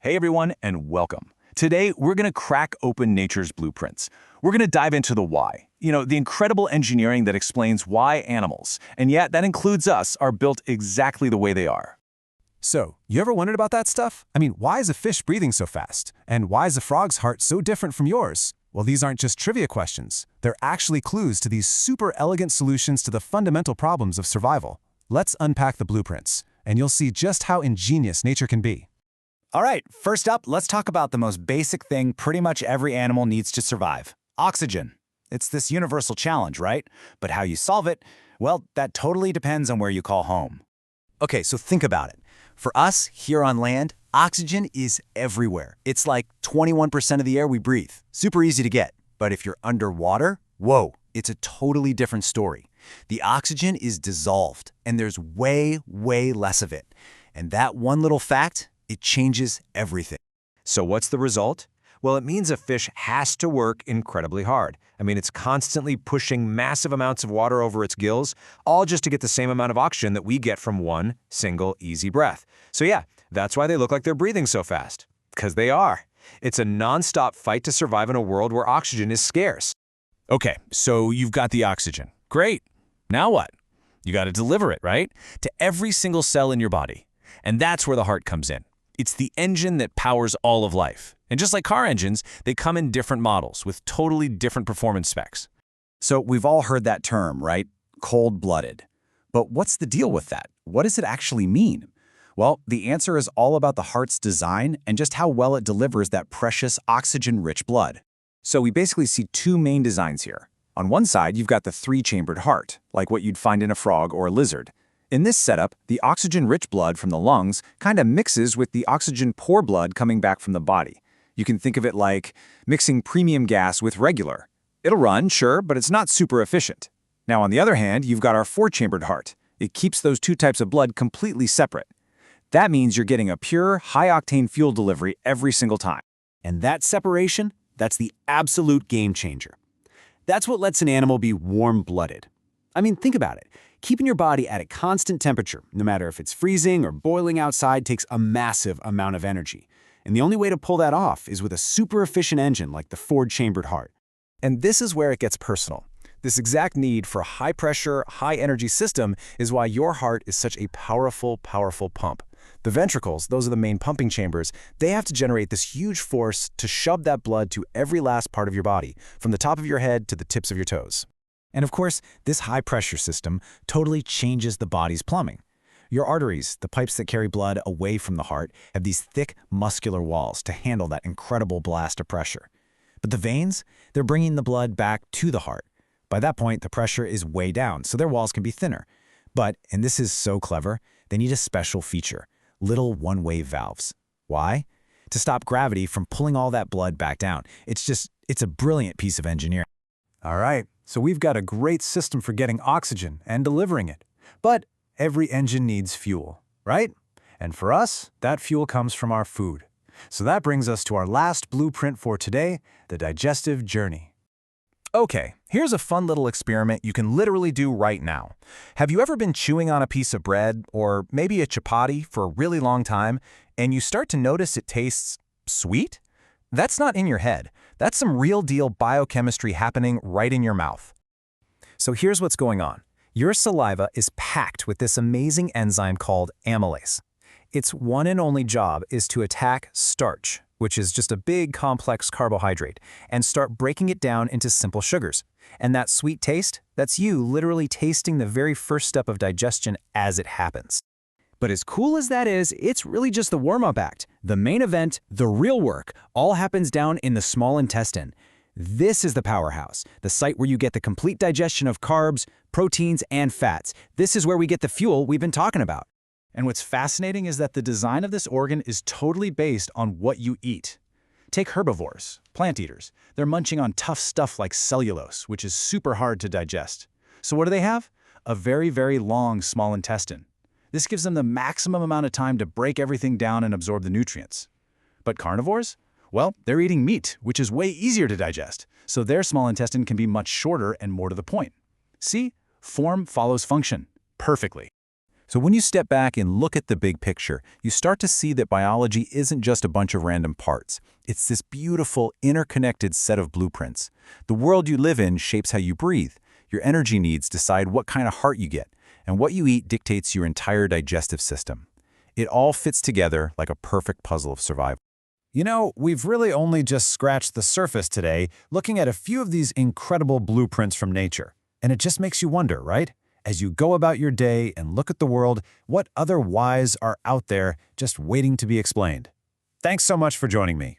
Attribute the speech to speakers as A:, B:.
A: Hey everyone, and welcome. Today, we're going to crack open nature's blueprints. We're going to dive into the why. The incredible engineering that explains why animals, and yet that includes us, are built exactly the way they are.
B: So, you ever wondered about that stuff? Why is a fish breathing so fast? And why is a frog's heart so different from yours? Well, these aren't just trivia questions. They're actually clues to these super elegant solutions to the fundamental problems of survival. Let's unpack the blueprints, and you'll see just how ingenious nature can be.
C: All right, first up, let's talk about the most basic thing pretty much every animal needs to survive: oxygen. It's this universal challenge, right? But how you solve it, well, that totally depends on where you call home.
D: Okay, so think about it. For us, here on land, oxygen is everywhere. It's like 21% of the air we breathe. Super easy to get. But if you're underwater, whoa, it's a totally different story. The oxygen is dissolved, and there's way, way less of it. And that one little fact, it changes everything.
E: So what's the result? Well, it means a fish has to work incredibly hard. It's constantly pushing massive amounts of water over its gills, all just to get the same amount of oxygen that we get from one single easy breath. So yeah, that's why they look like they're breathing so fast. Because they are. It's a non-stop fight to survive in a world where oxygen is scarce.
A: Okay, so you've got the oxygen. Great. Now what? You got to deliver it, right? To every single cell in your body. And that's where the heart comes in. It's the engine that powers all of life. And just like car engines, they come in different models with totally different performance specs.
C: So we've all heard that term, right? Cold-blooded. But what's the deal with that? What does it actually mean? Well, the answer is all about the heart's design and just how well it delivers that precious oxygen-rich blood. So we basically see two main designs here. On one side, you've got the three-chambered heart, like what you'd find in a frog or a lizard. In this setup, the oxygen-rich blood from the lungs kind of mixes with the oxygen-poor blood coming back from the body. You can think of it like mixing premium gas with regular. It'll run, sure, but it's not super efficient. Now, on the other hand, you've got our four-chambered heart. It keeps those two types of blood completely separate. That means you're getting a pure, high-octane fuel delivery every single time.
F: And that separation, that's the absolute game changer. That's what lets an animal be warm-blooded. Think about it. Keeping your body at a constant temperature, no matter if it's freezing or boiling outside, takes a massive amount of energy. And the only way to pull that off is with a super efficient engine like the Ford-chambered heart.
B: And this is where it gets personal. This exact need for a high-pressure, high-energy system is why your heart is such a powerful, powerful pump. The ventricles, those are the main pumping chambers, they have to generate this huge force to shove that blood to every last part of your body, from the top of your head to the tips of your toes. And of course, this high-pressure system totally changes the body's plumbing. Your arteries, the pipes that carry blood away from the heart, have these thick, muscular walls to handle that incredible blast of pressure. But the veins, they're bringing the blood back to the heart. By that point, the pressure is way down, so their walls can be thinner. But, and this is so clever, they need a special feature: little one-way valves. Why? To stop gravity from pulling all that blood back down. It's a brilliant piece of engineering.
G: All right, so we've got a great system for getting oxygen and delivering it. But every engine needs fuel, right? And for us, that fuel comes from our food. So that brings us to our last blueprint for today, the digestive journey.
B: Okay, here's a fun little experiment you can literally do right now. Have you ever been chewing on a piece of bread, or maybe a chapati, for a really long time, and you start to notice it tastes sweet? That's not in your head. That's some real-deal biochemistry happening right in your mouth. So here's what's going on. Your saliva is packed with this amazing enzyme called amylase. Its one and only job is to attack starch, which is just a big, complex carbohydrate, and start breaking it down into simple sugars. And that sweet taste, that's you literally tasting the very first step of digestion as it happens.
F: But as cool as that is, it's really just the warm-up act. The main event, the real work, all happens down in the small intestine. This is the powerhouse, the site where you get the complete digestion of carbs, proteins, and fats. This is where we get the fuel we've been talking about.
G: And what's fascinating is that the design of this organ is totally based on what you eat. Take herbivores, plant eaters. They're munching on tough stuff like cellulose, which is super hard to digest. So what do they have? A very, very long small intestine. This gives them the maximum amount of time to break everything down and absorb the nutrients. But carnivores? Well, they're eating meat, which is way easier to digest, so their small intestine can be much shorter and more to the point. See? Form follows function perfectly.
B: So when you step back and look at the big picture, you start to see that biology isn't just a bunch of random parts. It's this beautiful, interconnected set of blueprints. The world you live in shapes how you breathe. Your energy needs decide what kind of heart you get, and what you eat dictates your entire digestive system. It all fits together like a perfect puzzle of survival.
F: You know, we've really only just scratched the surface today, looking at a few of these incredible blueprints from nature. And it just makes you wonder, right? As you go about your day and look at the world, what other whys are out there just waiting to be explained? Thanks so much for joining me.